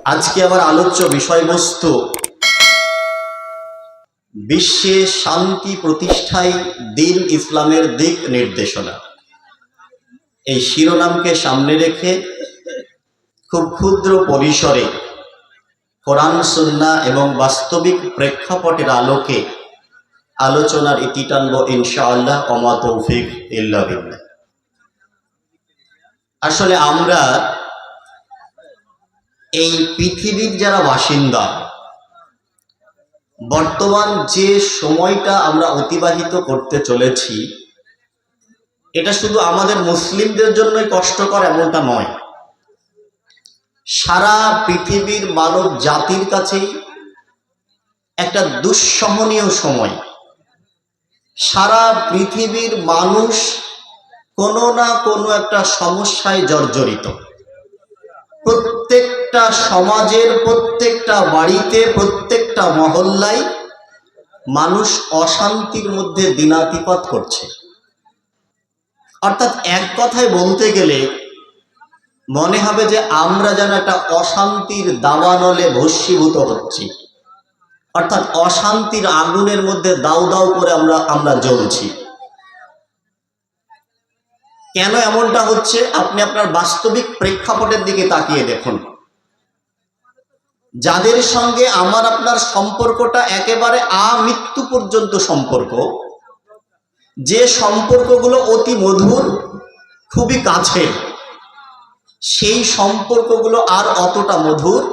আজকে আমার আলোচ্য বিষয়বস্তু বিশ্বে শান্তি প্রতিষ্ঠায় দ্বীন ইসলামের দিক নির্দেশনা। এই শিরোনামকে সামনে রেখে খুব ক্ষুদ্র পরিসরে কোরআন সুন্নাহ এবং বাস্তবিক প্রেক্ষাপটের আলোকে আলোচনার ইতি টানব ইনশাআল্লাহ। ওমা তৌফিক ইল্লা বিল্লাহ। আসলে আমরা এই পৃথিবীর যারা বাসিন্দা, বর্তমান যে সময়টা আমরা অতিবাহিত করতে চলেছি, এটা শুধু আমাদের মুসলিমদের জন্যই কষ্টকর এমনটা নয়, সারা পৃথিবীর মানব জাতির কাছেই একটা দুঃসহনীয় সময়। সারা পৃথিবীর মানুষ কোনো না কোনো একটা সমস্যায় জর্জরিত। প্রত্যেকটা সমাজের প্রত্যেকটা বাড়িতে প্রত্যেকটা মহল্লায় মানুষ অশান্তির মধ্যে দিনাতিপাত করছে। অর্থাৎ এক কথায় বলতে গেলে মনে হবে যে আমরা যেন একটা অশান্তির দাবানলে ভস্মীভূত হচ্ছি, অর্থাৎ অশান্তির আগুনের মধ্যে দাউ দাউ করে আমরা জ্বলছি। কেন এমনটা হচ্ছে আপনি আপনার বাস্তবিক প্রেক্ষাপটের দিকে তাকিয়ে দেখুন। যাদের সঙ্গে আমার আপনার সম্পর্কটা একেবারে আমৃত্যু পর্যন্ত সম্পর্ক, যে সম্পর্কগুলো অতি মধুর, খুবই কাছের, সেই সম্পর্কগুলো আর অতটা মধুর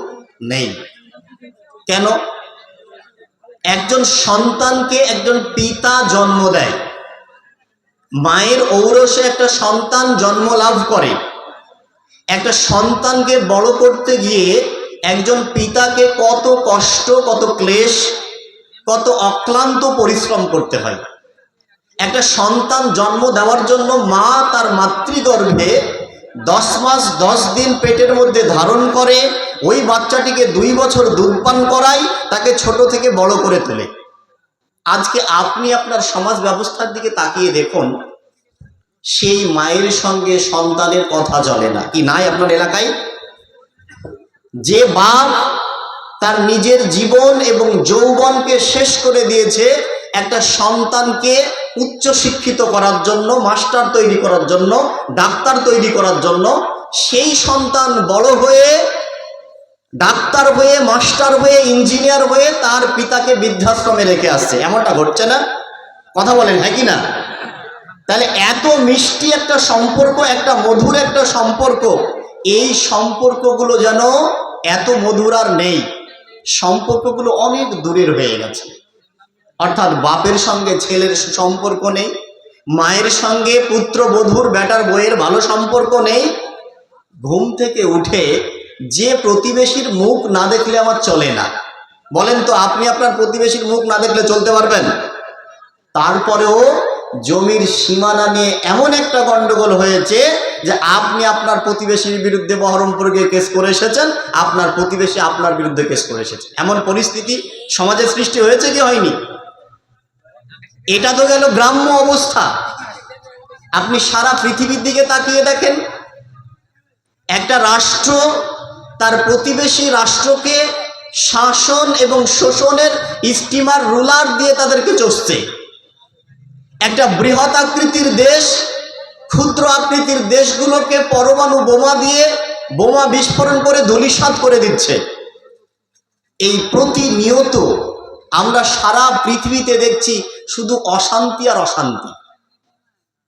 নেই। কেন? একজন সন্তানকে একজন পিতা জন্ম দেয়, মায়ের ঔরসে একটা সন্তান জন্ম লাভ করে। একটা সন্তানকে বড় করতে গিয়ে একজন পিতাকে কত কষ্ট, কত ক্লেশ, কত অক্লান্ত পরিশ্রম করতে হয়। একটা সন্তান জন্ম দেওয়ার জন্য মা তার মাতৃগর্ভে 10 মাস 10 দিন পেটের মধ্যে ধারণ করে, ওই বাচ্চাটিকে 2 বছর দুধ পান করায়, তাকে ছোট থেকে বড় করে তোলে। আজকে আপনি আপনার সমাজ ব্যবস্থার দিকে তাকিয়ে দেখুন, সেই মায়ের সঙ্গে সন্তানের কথা চলে না। কি নাই আপনার এলাকায়? যে বাপ তার নিজের জীবন এবং যৌবনকে শেষ করে দিয়েছে একটা সন্তানকে উচ্চ শিক্ষিত করার জন্য, মাস্টার তৈরি করার জন্য, ডাক্তার তৈরি করার জন্য, সেই সন্তান বড় হয়ে ডাক্তার হয়ে, মাস্টার হয়ে, ইঞ্জিনিয়ার হয়ে তার পিতাকে বৃদ্ধাশ্রমে রেখে আসছে। এমনটা ঘটছে না? কথা বলেন, হ্যাঁ কি না? তাহলে এত মিষ্টি একটা সম্পর্ক, একটা মধুর একটা সম্পর্ক, এই সম্পর্কগুলো যেন এত মধুর আর নেই। সম্পর্কগুলো অনেক দূরের হয়ে গেছে। অর্থাৎ বাপের সঙ্গে ছেলের সম্পর্ক নেই, মায়ের সঙ্গে পুত্রবধূর বেটার বইয়ের ভালো সম্পর্ক নেই। ঘুম থেকে উঠে যে প্রতিবেশীর মুখ না দেখলে আমার চলে না, বলেন তো আপনি আপনার প্রতিবেশীর মুখ না দেখলে চলতে পারবেন? তারপরেও জমির সীমানা নিয়ে এমন একটা গন্ডগোল হয়েছে যে আপনি আপনার প্রতিবেশীর বিরুদ্ধে বহরমপুর গিয়ে কেস করে এসেছেন, আপনার প্রতিবেশী আপনার বিরুদ্ধে কেস করে এসেছে। এমন পরিস্থিতি সমাজে সৃষ্টি হয়েছে কি হয়নি? এটা তো গেল গ্রাম্য অবস্থা। আপনি সারা পৃথিবীর দিকে তাকিয়ে দেখেন, একটা রাষ্ট্র তার প্রতিবেশী রাষ্ট্রকে শাসন এবং শোষণের স্টিমার রুলার দিয়ে তাদেরকে চষছে। একটা বৃহৎ আকৃতির দেশ ক্ষুদ্র আকৃতির দেশগুলোকে পরমাণু বোমা দিয়ে বোমা বিস্ফোরণ করে ধূলিসাৎ করে দিচ্ছে। এই প্রতিনিয়ত আমরা সারা পৃথিবীতে দেখছি শুধু অশান্তি আর অশান্তি।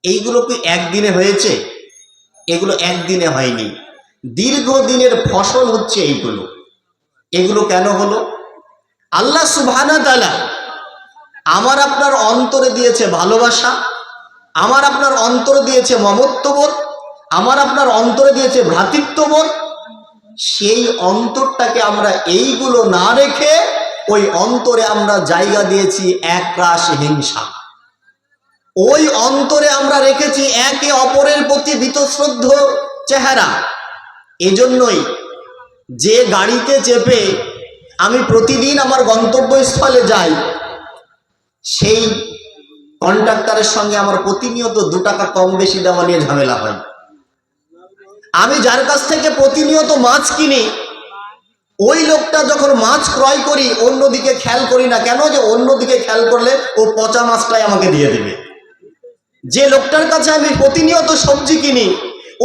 এইগুলো কি একদিনে হয়েছে? এগুলো একদিনে হয়নি, দীর্ঘদিনের ফসল হচ্ছে এইগুলো। এগুলো কেন হলো? আল্লাহ সুবহানাহু ওয়া তাআলা আমার আপনার অন্তরে দিয়েছে ভালোবাসা, আমার আপনার অন্তরে দিয়েছে মমত্ববোধ, আমার আপনার অন্তরে দিয়েছে ভ্রাতৃত্ববোধ। সেই অন্তরটাকে আমরা এইগুলো না রেখে ওই অন্তরে আমরা জায়গা দিয়েছি একরাশ হিংসা। ওই অন্তরে আমরা রেখেছি একে অপরের প্রতি বীতশ্রদ্ধ চেহারা। এজন্যই যে গাড়িতে চেপে আমি প্রতিদিন আমার গন্তব্যস্থলে যাই, সেই কন্ডাক্টরের সঙ্গে আমার প্রতিনিয়ত 2 টাকা কম বেশি দেওয়া নিয়ে ঝামেলা হয়। আমি যার কাছ থেকে প্রতিনিয়ত মাছ কিনি, ওই লোকটা যখন মাছ ক্রয় করি অন্যদিকে খেয়াল করি না কেন, যে অন্যদিকে খেয়াল করলে ও পচা মাছটাই আমাকে দিয়ে দিবে। যে লোকটার কাছে আমি প্রতিনিয়ত সবজি কিনি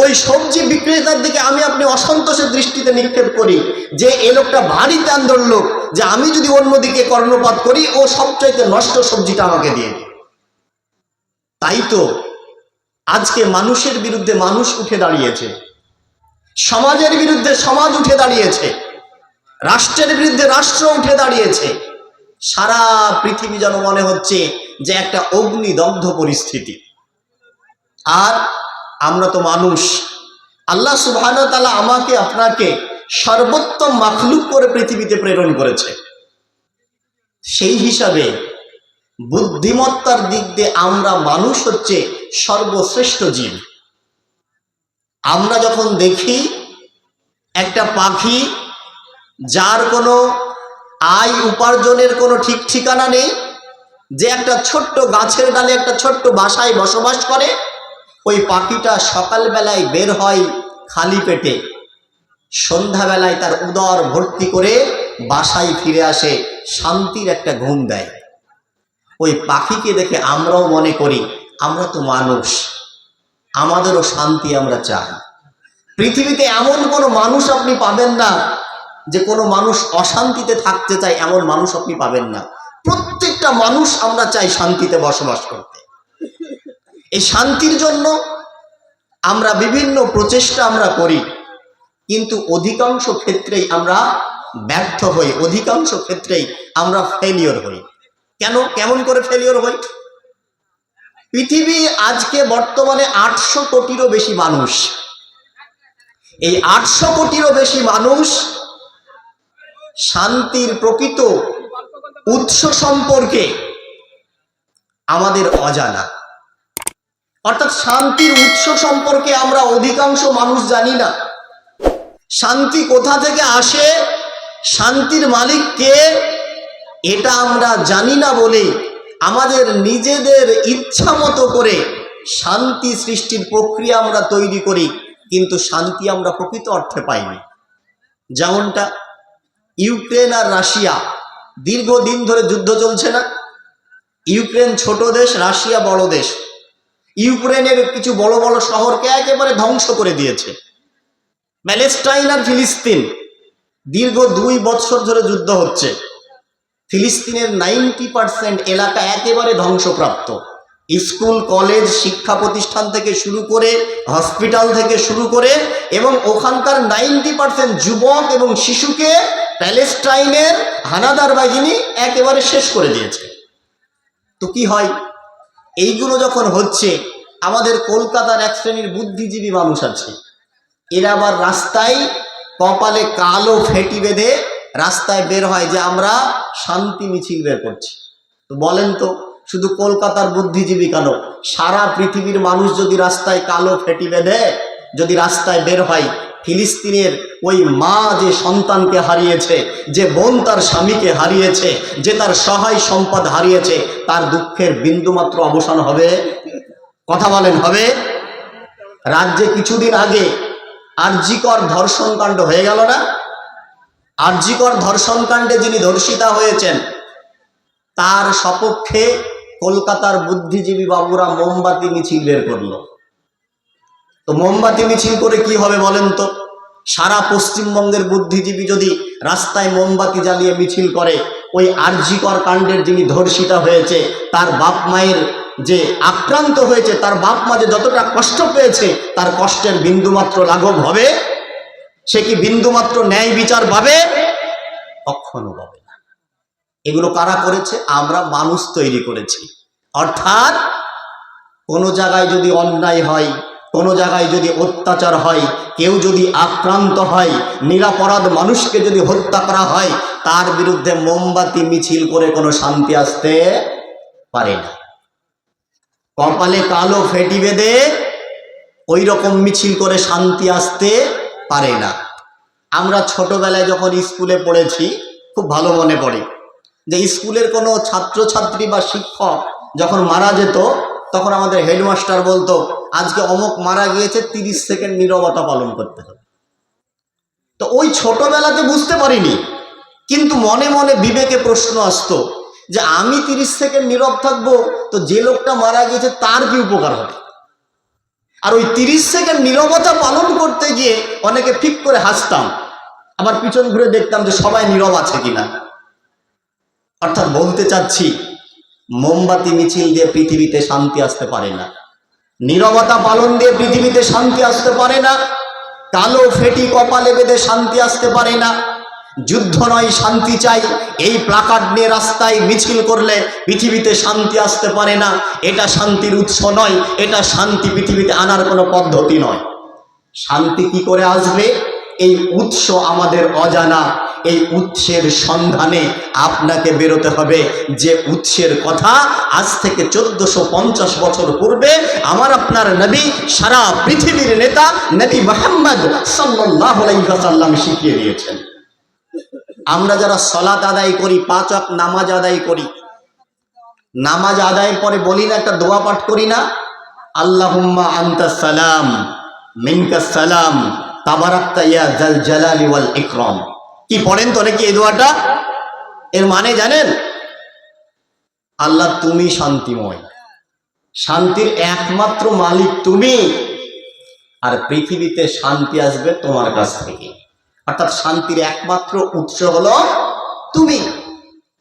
ওই সবজি বিক্রেতার দিকে আমি আপনি অসন্তোষের দৃষ্টিতে নিক্ষেপ করি যে এই লোকটা ভারী দান্দর লোক, যে আমি যদি অন্যদিকে কর্ণপাত করি ও সবচাইতে নষ্ট সবজিটা আমাকে দিয়ে দিবে। তাই তো আজকে মানুষের বিরুদ্ধে মানুষ উঠে দাঁড়িয়েছে, সমাজের বিরুদ্ধে সমাজ উঠে দাঁড়িয়েছে, রাষ্ট্রের বিরুদ্ধে রাষ্ট্র উঠে দাঁড়িয়েছে। সারা পৃথিবী যেন মনে হচ্ছে যে একটা অগ্নিদগ্ধ পরিস্থিতি। আর আমরা তো মানুষ, আল্লাহ সুবহানাহু ওয়া তাআলা আমাকে আপনাকে সর্বোত্তম মাখলুক করে পৃথিবীতে প্রেরণ করেছে। সেই হিসাবে বুদ্ধিমত্তার দিক দিয়ে আমরা মানুষ হচ্ছে সর্বশ্রেষ্ঠ জীব। আমরা যখন দেখি একটা পাখি যার কোনো আয় উপার্জনের কোনো ঠিক ঠিকানা নেই, যে একটা ছোট্ট গাছের ডালে একটা ছোট্ট বাসায় বসবাস করে, ওই পাখিটা সকালবেলায় বের হয় খালি পেটে, সন্ধ্যাবেলায় তার উদর ভর্তি করে বাসায় ফিরে আসে, শান্তির একটা ঘুম দেয়। ওই পাখিকে দেখে আমরাও মনে করি আমরা তো মানুষ, আমাদেরও শান্তি আমরা চাই। পৃথিবীতে এমন কোনো মানুষ আপনি পাবেন না যে কোনো মানুষ অশান্তিতে থাকতে চায়, এমন মানুষ আপনি পাবেন না। প্রত্যেকটা মানুষ আমরা চাই শান্তিতে বসবাস করতে। এই শান্তির জন্য আমরা বিভিন্ন প্রচেষ্টা আমরা করি, কিন্তু অধিকাংশ ক্ষেত্রেই আমরা ব্যর্থ হই, অধিকাংশ ক্ষেত্রেই আমরা ফেলিওর হই। কেমন করে ফেলিওর হই? পৃথিবী আজকে বর্তমানে 800 কোটিরও বেশি মানুষ। এই 800 কোটিরও বেশি মানুষ শান্তির প্রকৃত উৎস সম্পর্কে আমাদের অজানা। অর্থাৎ শান্তির উৎস সম্পর্কে আমরা অধিকাংশ মানুষ জানি না। শান্তি কোথা থেকে আসে, শান্তির মালিক কে, এটা আমরা জানি না বলে আমাদের নিজেদের ইচ্ছা মতো করে শান্তি সৃষ্টির প্রক্রিয়া আমরা তৈরি করি, কিন্তু শান্তি আমরা প্রকৃত অর্থে পাইনি। যেমনটা ইউক্রেন আর রাশিয়া, দীর্ঘদিন ধরে যুদ্ধ চলছে না? ইউক্রেন ছোট দেশ, রাশিয়া বড় দেশ। ইউক্রেনের কিছু বড় বড় শহরকে একেবারে ধ্বংস করে দিয়েছে। প্যালেস্টাইন আর ফিলিস্তিন, দীর্ঘ 2 বছর ধরে যুদ্ধ হচ্ছে। ফিলিস্তিনের 90% এলাকা একেবারে ধ্বংসপ্রাপ্ত। স্কুল, কলেজ, শিক্ষা প্রতিষ্ঠান থেকে শুরু করে, হসপিটাল থেকে শুরু করে, এবং ওখানকার 90% যুবক এবং শিশুকে প্যালেস্টাইনের হানাদার বাহিনী একেবারে শেষ করে দিয়েছে। তো কি হয়, এইগুলো যখন হচ্ছে, আমাদের কলকাতার এক শ্রেণীর বুদ্ধিজীবী মানুষ আছে, এরা আবার রাস্তায় কপালে কালো ফেটি বেঁধে রাস্তায় বের হয় যে আমরা শান্তি মিছিল বের করছি। তো বলেন তো, শুধু কলকাতার বুদ্ধিজীবী কেন, সারা পৃথিবীর মানুষ যদি রাস্তায় কালো ফেটি বেঁধে যদি রাস্তায় বের হয়, ফিলিস্তিনের ওই মা যে সন্তানকে হারিয়েছে, যে বোন তার স্বামীকে হারিয়েছে, যে তার সহায় সম্পদ হারিয়েছে, তার দুঃখের বিন্দুমাত্র অবসান হবে? কথা বলেন, হবে? রাজ্যে কিছুদিন আগে আরজিকর ধর্ষণ কাণ্ড হয়ে গেল না? আরজিকর ধর্ষণ কাণ্ডে যিনি ধর্ষিতা হয়েছেন, তার সপক্ষে কলকাতার বুদ্ধিজীবী বাবুরা মোমবাতি মিছিল বের করলো। তো মোমবাতি মিছিল করে কি হবে বলেন তো? সারা পশ্চিমবঙ্গের বুদ্ধিজীবী যদি রাস্তায় মোমবাতি জ্বালিয়ে মিছিল করে, ওই আরজিকর কাণ্ডের যিনি ধর্ষিতা হয়েছে, তার বাপ মায়ের যে আক্রান্ত হয়েছে, তার বাপ মা যে যতটা কষ্ট পেয়েছে, তার কষ্টের বিন্দুমাত্র লাঘব হবে? সে কি বিন্দুমাত্র ন্যায় বিচার পাবে? কখনো পাবে না। এগুলো কারা করেছে? আমরা মানুষ তৈরি করেছি। অর্থাৎ কোনো জায়গায় যদি অন্যায় হয়, কোনো জায়গায় যদি অত্যাচার হয়, কেউ যদি আক্রান্ত হয়, নিরপরাধ মানুষকে যদি হত্যা করা হয়, তার বিরুদ্ধে মোমবাতি মিছিল করে কোনো শান্তি আসতে পারে না। কপালে কালো ফেটি বেঁধে ওই রকম মিছিল করে শান্তি আসতে পারে না। আমরা ছোটবেলায় যখন স্কুলে পড়েছি, খুব ভালো মনে পড়ে যে স্কুলের কোনো ছাত্রছাত্রী বা শিক্ষক যখন মারা যেত, তখন আমাদের হেডমাস্টার বলতো, আজকে অমুক মারা গিয়েছে, 30 সেকেন্ড নীরবতা পালন করতে হবে। তো ওই ছোটবেলাতে বুঝতে পারিনি, কিন্তু মনে মনে বিবেকে প্রশ্ন আসতো যে আমি 30 সেকেন্ড নীরব থাকবো, তো যে লোকটা মারা গেছে তার কি উপকার হবে? আর ওই 30 সেকেন্ড নীরবতা পালন করতে গিয়ে অনেকে ফিক করে হাসতাম, আবার পিছন ঘুরে দেখতাম যে সবাই নীরব আছে কিনা। অর্থাৎ বলতে চাচ্ছি, মোমবাতি মিছিল দিয়ে পৃথিবীতে শান্তি আসতে পারে না, নীরবতা পালন দিয়ে পৃথিবীতে শান্তি আসতে পারে না, কালো ফেটি কপালে বেঁধে শান্তি আসতে পারে না। যুদ্ধ নয়, শান্তি চাই, এই প্লাকার্ড নিয়ে রাস্তায় মিছিল করলে পৃথিবীতে শান্তি আসতে পারে না। এটা শান্তির উৎস নয়, এটা শান্তি পৃথিবীতে আনার কোনো পদ্ধতি নয়। শান্তি কি করে আসবে? এই উৎস আমাদের অজানা, এই উৎসের সন্ধানে আপনাকে বেরোতে হবে। যে উৎসের কথা আজ থেকে 1450 বছর পূর্বে আমার আপনার নবী, সারা পৃথিবীর নেতা নবী মুহাম্মদ সাল্লাল্লাহু আলাইহি ওয়াসাল্লাম শিখিয়ে দিয়েছেন। আমরা যারা সালাত আদায় করি, 5 ওয়াক্ত নামাজ আদায় করি, নামাজ আদায়ের পরে বলি না, একটা দোয়া পাঠ করি না, আল্লাহুম্মা আনতাস সালাম মিনকাস সালাম তাবারাকতা ইয়া যাল জালালি ওয়াল ইকরাম। কি পড়েন তো নাকি এই দোয়াটা? এর মানে জানেন? আল্লাহ তুমি শান্তিময়, শান্তির একমাত্র মালিক তুমি, আর পৃথিবীতে শান্তি আসবে তোমার কাছ থেকে। অর্থাৎ শান্তির একমাত্র উৎস হলো তুমি।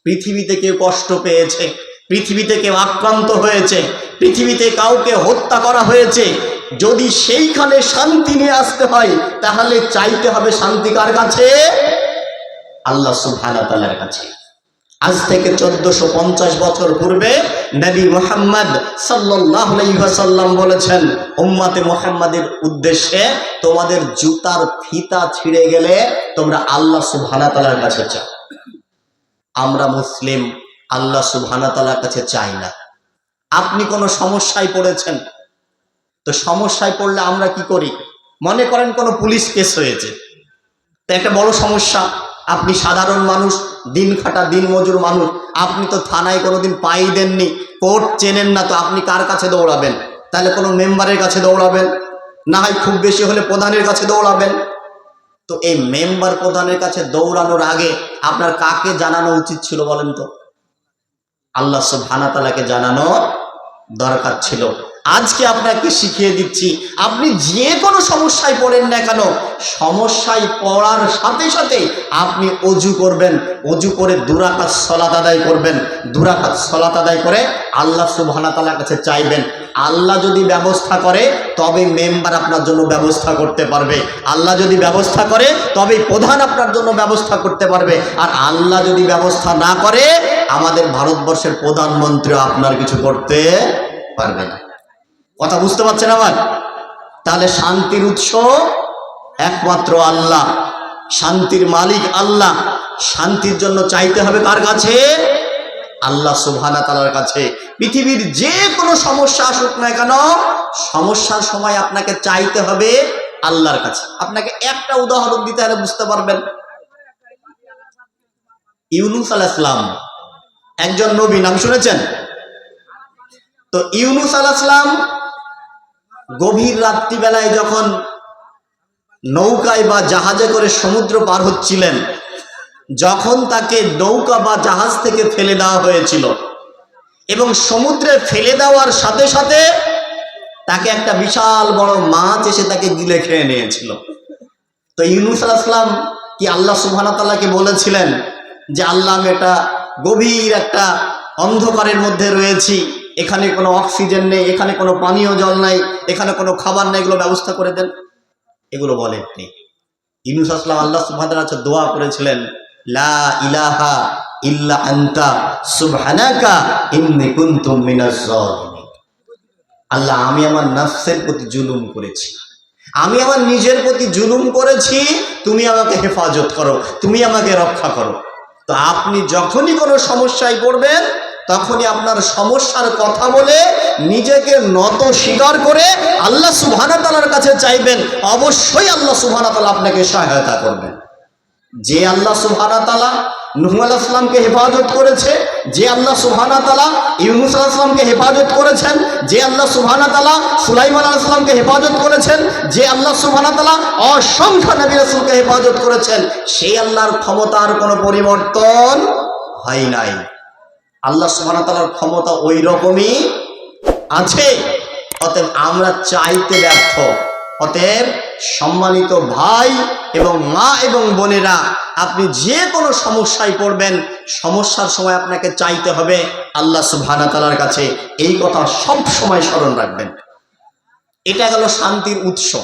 পৃথিবীতে কেউ কষ্ট পেয়েছে, পৃথিবীতে কেউ আক্রান্ত হয়েছে, পৃথিবীতে কাউকে হত্যা করা হয়েছে, যদি সেইখানে শান্তি নিয়ে আসতে হয় তাহলে চাইতে হবে শান্তি কার কাছে? আল্লাহ সুবহানাহু ওয়া তাআলার কাছে। আজ থেকে 1450 বছর পূর্বে নবী মুহাম্মদ সাল্লাল্লাহু আলাইহি ওয়াসাল্লাম বলেছেন উম্মতে মুহাম্মাদের উদ্দেশ্যে, তোমাদের জুতার ফিতা ছিঁড়ে গেলে তোমরা আল্লাহ সুবহানাহু ওয়া তাআলার কাছে চাও। আমরা মুসলিম, আল্লাহ সুবহানাহু ওয়া তাআলার কাছে চাই না। আপনি কোনো সমস্যায় পড়েছেন, তো সমস্যায় পড়লে আমরা কি করি? মনে করেন কোনো পুলিশ কেস হয়েছে, তো একটা বড় সমস্যা, আপনি সাধারণ মানুষ, দিন খাটা দিন মজুর মানুষ, আপনি তো থানায় কোনোদিন পাই দেননি, কোর্ট চেনেন না, তো আপনি কার কাছে দৌড়াবেন? তাহলে কোনো মেম্বারের কাছে দৌড়াবেন, না হয় খুব বেশি হলে প্রধানের কাছে দৌড়াবেন। তো এই মেম্বার প্রধানের কাছে দৌড়ানোর আগে আপনার কাকে জানানো উচিত ছিল বলেন তো? আল্লাহ সুবহানাহু ওয়া তাআলাকে জানানো দরকার ছিল। আজকে আপনাকে শিখিয়ে দিচ্ছি, আপনি যে কোনো সমস্যায় পড়েন না কেন, সমস্যায় পড়ার সাথে সাথে আপনি অজু করবেন, অজু করে 2 রাকাত সালাত আদায় করবেন, 2 রাকাত সালাত আদায় করে আল্লাহ সুবহানাহু ওয়া তাআলার কাছে চাইবেন। আল্লাহ যদি ব্যবস্থা করে তবে মেম্বার আপনার জন্য ব্যবস্থা করতে পারবে, আল্লাহ যদি ব্যবস্থা করে তবে প্রধান আপনার জন্য ব্যবস্থা করতে পারবে, আর আল্লাহ যদি ব্যবস্থা না করে আমাদের ভারতবর্ষের প্রধানমন্ত্রী আপনার কিছু করতে পারবে না। কথা বুঝতে পারছেন আমার? তাহলে শান্তির উৎস একমাত্র আল্লাহ, শান্তির মালিক আল্লাহ। শান্তির জন্য চাইতে হবে কার কাছে? আল্লাহ সুবহানাহু ওয়া তাআলার কাছে। পৃথিবীর যে কোনো সমস্যা আসুক না কেন, সমস্যার সময় আপনাকে চাইতে হবে আল্লাহর কাছে। আপনাকে একটা উদাহরণ দিতে হলে বুঝতে পারবেন। ইউনূস আলাইহিস সালাম একজন নবী, নাম শুনেছেন তো? ইউনূস আলাইহিস সালাম গভীর রাত্রিবেলায় যখন নৌকায় বা জাহাজে করে সমুদ্র পার হচ্ছিলেন, যখন তাকে নৌকা বা জাহাজ থেকে ফেলে দেওয়া হয়েছিল এবং সমুদ্রে ফেলে দেওয়ার সাথে সাথে তাকে একটা বিশাল বড় মাছ এসে তাকে গিলে খেয়ে নিয়েছিল। তো ইউনূস আলাইহিস সালাম কি আল্লাহ সুবহানাহু ওয়া তাআলাকে বলেছিলেন যে আল্লাহ, আমি এটা গভীর একটা অন্ধকারের মধ্যে রয়েছি, এখানে কোনো অক্সিজেন নেই, এখানে কোনো পানীয় জল নাই, এখানে কোনো খাবার নেই, এগুলো ব্যবস্থা করে দেন? এগুলো বলেননি। ইউনূস আলাইহিস সালাম আল্লাহ সুবহানাহু ওয়া তাআলার কাছে দোয়া করেছিলেন, লা ইলাহা ইল্লা আনতা সুবহানাকা ইন্নী কুনতু মিনাজ জালিমিন। আল্লাহ, আমি আমার নফসের প্রতি জুলুম করেছি, আমি আমার নিজের প্রতি জুলুম করেছি, তুমি আমাকে হেফাজত করো, তুমি আমাকে রক্ষা করো। তো আপনি যখনই কোনো সমস্যায় পড়বেন তখনই আপনার সমস্যার কথা বলে নিজেকে নত স্বীকার করে আল্লাহ সুবহানাহু ওয়া তাআলার কাছে চাইবেন, অবশ্যই আল্লাহ সুবহানাহু ওয়া তাআলা আপনাকে সহায়তা করবেন। যে আল্লাহ সুবহানাহু ওয়া তাআলা নূহ আলাইহিস সালামকে হেফাজত করেছে, যে আল্লাহ সুবহানাহু ওয়া তাআলা ইউনূস আলাইহিস সালামকে হেফাজত করেছেন, যে আল্লাহ সুবহানাহু ওয়া তাআলা সুলাইমান আলাইহিস সালামকে হেফাজত করেছেন, যে আল্লাহ সুবহানাহু ওয়া তাআলা অসংখ্য নবী রাসূলকে হেফাজত করেছেন, সেই আল্লাহর ক্ষমতার কোনো পরিবর্তন হয় নাই। আল্লাহ সুবহানাহু ওয়া তাআলার ক্ষমতা ওই রকমই আছে। অতএব আমরা চাইতে ব্যর্থ। অতএব সম্মানিত ভাই এবং মা এবং বোনেরা, আপনি যে কোনো সমস্যায় পড়বেন, সমস্যার সময় আপনাকে চাইতে হবে আল্লাহ সুবহানাহু ওয়া তাআলার কাছে। এই কথা সব সময় স্মরণ রাখবেন। এটা গেল শান্তির উৎস।